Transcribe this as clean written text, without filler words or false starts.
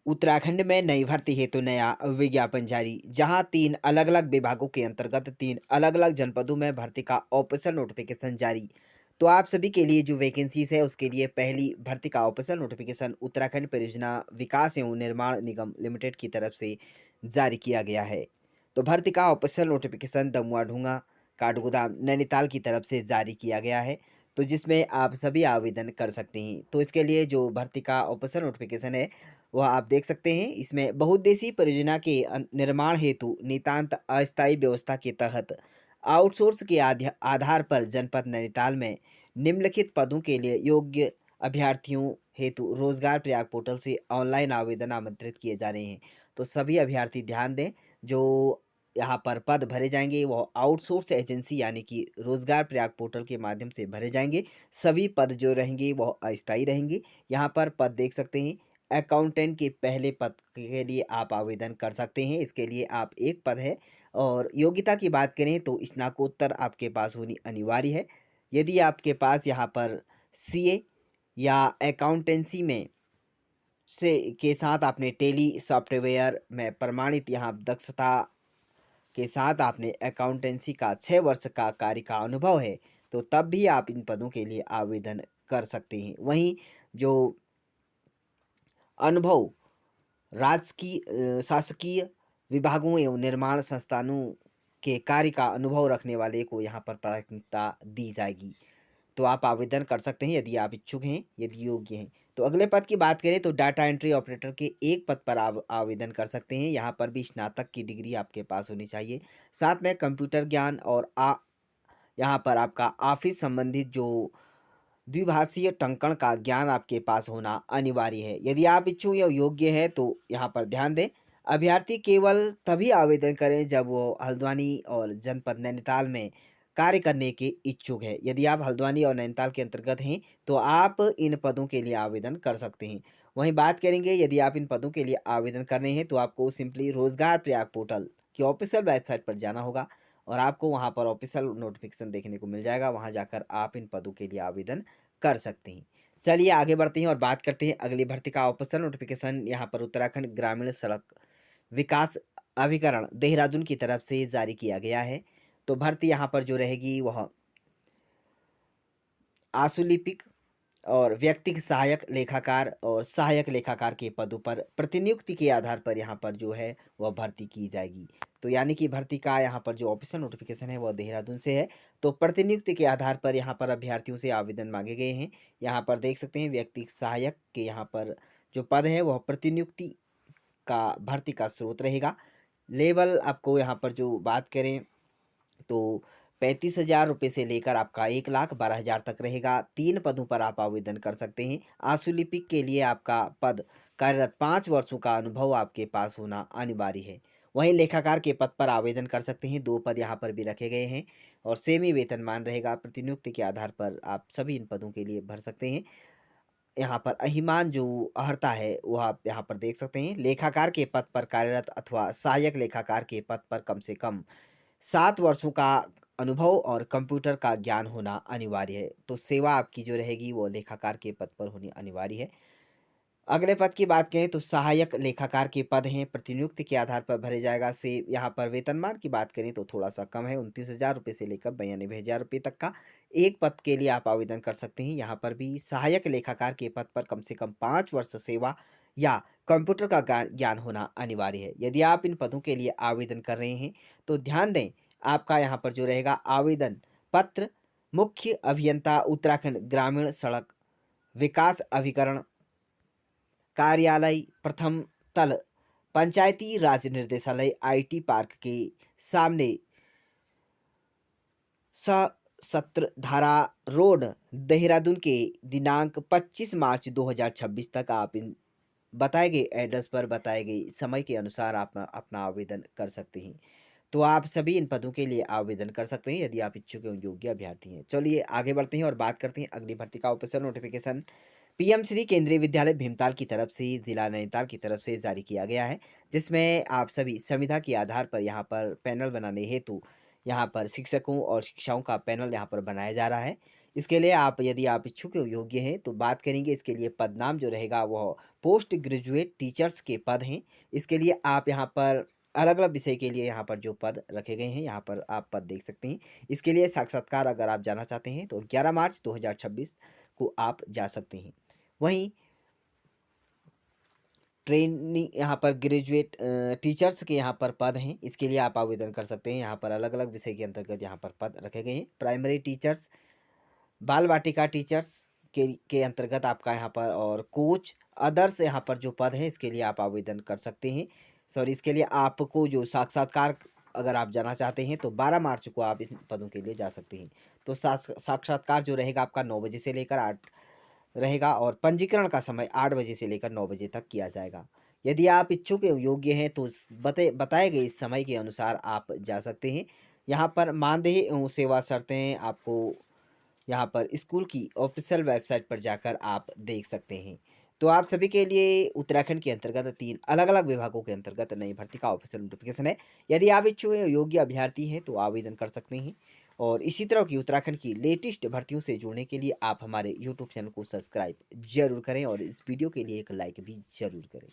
उत्तराखंड में नई भर्ती हेतु नया विज्ञापन जारी। जहां 3 अलग-अलग विभागों के अंतर्गत 3 अलग-अलग जनपदों में भर्ती का ऑफिशियल नोटिफिकेशन जारी। तो आप सभी के लिए जो वैकेंसीज है उसके लिए पहली भर्ती का ऑफिशियल नोटिफिकेशन उत्तराखंड परियोजना विकास एवं निर्माण निगम लिमिटेड की तरफ से जारी किया गया है। तो भर्ती का ऑफिशियल नोटिफिकेशन दमुआ ढूंगा काठगोदाम नैनीताल की तरफ से जारी किया गया है। तो जिसमें आप सभी आवेदन कर सकते हैं। तो इसके लिए जो भर्ती का ऑफिशियल नोटिफिकेशन है वह आप देख सकते हैं। इसमें बहुउद्देशीय परियोजना के निर्माण हेतु नितांत अस्थायी व्यवस्था के तहत आउटसोर्स के आधार पर जनपद नैनीताल में निम्नलिखित पदों के लिए योग्य अभ्यर्थियों हेतु रोजगार प्रयाग पोर्टल से ऑनलाइन आवेदन आमंत्रित किए जा रहे हैं। तो सभी अभ्यर्थी ध्यान दें, जो यहाँ पर पद भरे जाएंगे वो आउटसोर्स एजेंसी यानी कि रोजगार प्रयाग पोर्टल के माध्यम से भरे जाएंगे। सभी पद जो रहेंगे वो अस्थायी रहेंगे। यहाँ पर पद देख सकते हैं। अकाउंटेंट के पहले पद के लिए आप आवेदन कर सकते हैं। इसके लिए आप एक पद है। और योग्यता की बात करें तो स्नातकोत्तर आपके पास होनी अनिवार्य है। यदि आपके पास यहाँ पर सीए या अकाउंटेंसी में से के साथ आपने टेली सॉफ्टवेयर में प्रमाणित यहाँ दक्षता के साथ आपने अकाउंटेंसी का 6 वर्ष का कार्य का अनुभव है, तो तब भी आप इन पदों के लिए आवेदन कर सकते हैं। वहीं जो अनुभव राजकीय शासकीय विभागों एवं निर्माण संस्थानों के कार्य का अनुभव रखने वाले को यहाँ पर प्राथमिकता दी जाएगी। तो आप आवेदन कर सकते हैं यदि आप इच्छुक हैं, यदि योग्य हैं। तो अगले पद की बात करें तो डाटा एंट्री ऑपरेटर के एक पद पर आवेदन कर सकते हैं। यहाँ पर भी स्नातक की डिग्री आपके पास होनी चाहिए। साथ में कंप्यूटर ज्ञान और यहाँ पर आपका ऑफिस संबंधित जो द्विभाषीय टंकण का ज्ञान आपके पास होना अनिवार्य है। यदि आप इच्छुक या योग्य हैं तो यहाँ पर ध्यान दें। अभ्यर्थी केवल तभी आवेदन करें जब वो हल्द्वानी और जनपद नैनीताल में कार्य करने के इच्छुक है। यदि आप हल्द्वानी और नैनीताल के अंतर्गत हैं तो आप इन पदों के लिए आवेदन कर सकते हैं। वहीं बात करेंगे यदि आप इन पदों के लिए आवेदन कर रहे हैं तो आपको सिंपली रोजगार प्रयाग पोर्टल की ऑफिशियल वेबसाइट पर जाना होगा और आपको वहां पर ऑफिशियल नोटिफिकेशन देखने को मिल जाएगा। वहां जाकर आप इन पदों के लिए आवेदन कर सकते हैं। चलिए आगे बढ़ते हैं और बात करते हैं अगली भर्ती का ऑफिशियल नोटिफिकेशन यहाँ पर उत्तराखंड ग्रामीण सड़क विकास अभिकरण देहरादून की तरफ से जारी किया गया है। तो भर्ती यहाँ पर जो रहेगी वह आशुलिपिक और व्यक्तिगत सहायक लेखाकार और सहायक लेखाकार के पदों पर प्रतिनियुक्ति के आधार पर यहाँ पर जो है वह भर्ती की जाएगी। तो यानी कि भर्ती का यहाँ पर जो ऑफिशियल नोटिफिकेशन है वह देहरादून से है। तो प्रतिनियुक्ति के आधार पर यहाँ पर अभ्यर्थियों से आवेदन मांगे गए हैं। यहाँ पर देख सकते हैं व्यक्तिगत सहायक के यहाँ पर जो पद है वह प्रतिनियुक्ति का भर्ती का स्रोत रहेगा। लेवल आपको यहाँ पर जो बात करें तो 35,000 रुपये से लेकर आपका 1,12,000 तक रहेगा। 3 पदों पर आप आवेदन कर सकते हैं। आशुलिपिक के लिए आपका पद कार्यरत 5 वर्षों का अनुभव आपके पास होना अनिवार्य है। वहीं लेखाकार के पद पर आवेदन कर सकते हैं। 2 पद यहाँ पर भी रखे गए हैं और सेम ही वेतनमान रहेगा। प्रतिनियुक्ति के आधार पर आप सभी इन पदों के लिए भर सकते हैं। यहाँ पर अहिमान जो अर्हता है वह आप यहाँ पर देख सकते हैं। लेखाकार के पद पर कार्यरत अथवा सहायक लेखाकार के पद पर कम से कम 7 वर्षों का अनुभव और कंप्यूटर का ज्ञान होना अनिवार्य है। तो सेवा आपकी जो रहेगी वो लेखाकार के पद पर होनी अनिवार्य है। अगले पद की बात करें तो सहायक लेखाकार के पद हैं, प्रतिनियुक्ति के आधार पर भरे जाएगा। से यहाँ पर वेतनमान की बात करें तो थोड़ा सा कम है, 29,000 रुपये से लेकर 92,000 रुपये तक का। एक पद के लिए आप आवेदन कर सकते हैं। यहाँ पर भी सहायक लेखाकार के पद पर कम से कम 5 वर्ष सेवा या कंप्यूटर का ज्ञान होना अनिवार्य है। यदि आप इन पदों के लिए आवेदन कर रहे हैं तो ध्यान दें, आपका यहाँ पर जो रहेगा आवेदन पत्र मुख्य अभियंता उत्तराखंड ग्रामीण सड़क विकास अभिकरण कार्यालय प्रथम तल पंचायती राज निर्देशालय आईटी पार्क के सामने सशस्त्र धारा रोड देहरादून के दिनांक 25 मार्च 2026 तक आप इन बताए गए एड्रेस पर बताए गए समय के अनुसार आप अपना आवेदन कर सकते हैं। तो आप सभी इन पदों के लिए आवेदन कर सकते हैं यदि आप इच्छुक एवं योग्य अभ्यर्थी हैं। चलिए आगे बढ़ते हैं और बात करते हैं अगली भर्ती का ऑफिशियल नोटिफिकेशन पीएम श्री केंद्रीय विद्यालय भीमताल की तरफ से जिला नैनीताल की तरफ से जारी किया गया है। जिसमें आप सभी संविधा के आधार पर यहाँ पर पैनल बनाने हेतु यहाँ पर शिक्षकों और शिक्षाओं का पैनल यहाँ पर बनाया जा रहा है। इसके लिए आप यदि आप इच्छुक एवं योग्य हैं तो बात करेंगे इसके लिए पद नाम जो रहेगा वह पोस्ट ग्रेजुएट टीचर्स के पद हैं। इसके लिए आप यहाँ पर अलग-अलग विषय के लिए यहाँ पर जो पद रखे गए हैं, यहाँ पर आप पद देख सकते हैं। इसके लिए साक्षात्कार अगर आप जाना चाहते हैं तो 11 मार्च 2026 को आप जा सकते हैं। वहीं ट्रेनी यहाँ पर ग्रेजुएट टीचर्स के यहाँ पर पद हैं, इसके लिए आप आवेदन कर सकते हैं। यहाँ पर अलग-अलग विषय के अंतर्गत यहाँ पर पद रखे गए हैं। प्राइमरी टीचर्स, बाल वाटिका टीचर्स के अंतर्गत आपका यहाँ पर और कोच, अदर्स यहाँ पर जो पद हैं इसके लिए आप आवेदन कर सकते हैं। सॉरी, इसके लिए आपको जो साक्षात्कार अगर आप जाना चाहते हैं तो 12 मार्च को आप इन पदों के लिए जा सकते हैं। तो साक्षात्कार जो रहेगा आपका 9 बजे से लेकर 8 रहेगा और पंजीकरण का समय 8 बजे से लेकर 9 बजे तक किया जाएगा। यदि आप इच्छुक एवं योग्य हैं तो बताए गए इस समय के अनुसार आप जा सकते हैं। यहाँ पर मानदेय एवं सेवा शर्तें आपको यहाँ पर स्कूल की ऑफिशियल वेबसाइट पर जाकर आप देख सकते हैं। तो आप सभी के लिए उत्तराखंड के अंतर्गत 3 अलग-अलग विभागों के अंतर्गत नई भर्ती का ऑफिशियल नोटिफिकेशन है। यदि आप इच्छुक एवं योग्य अभ्यर्थी हैं तो आवेदन कर सकते हैं। और इसी तरह की उत्तराखंड की लेटेस्ट भर्तियों से जुड़ने के लिए आप हमारे यूट्यूब चैनल को सब्सक्राइब ज़रूर करें और इस वीडियो के लिए एक लाइक भी ज़रूर करें।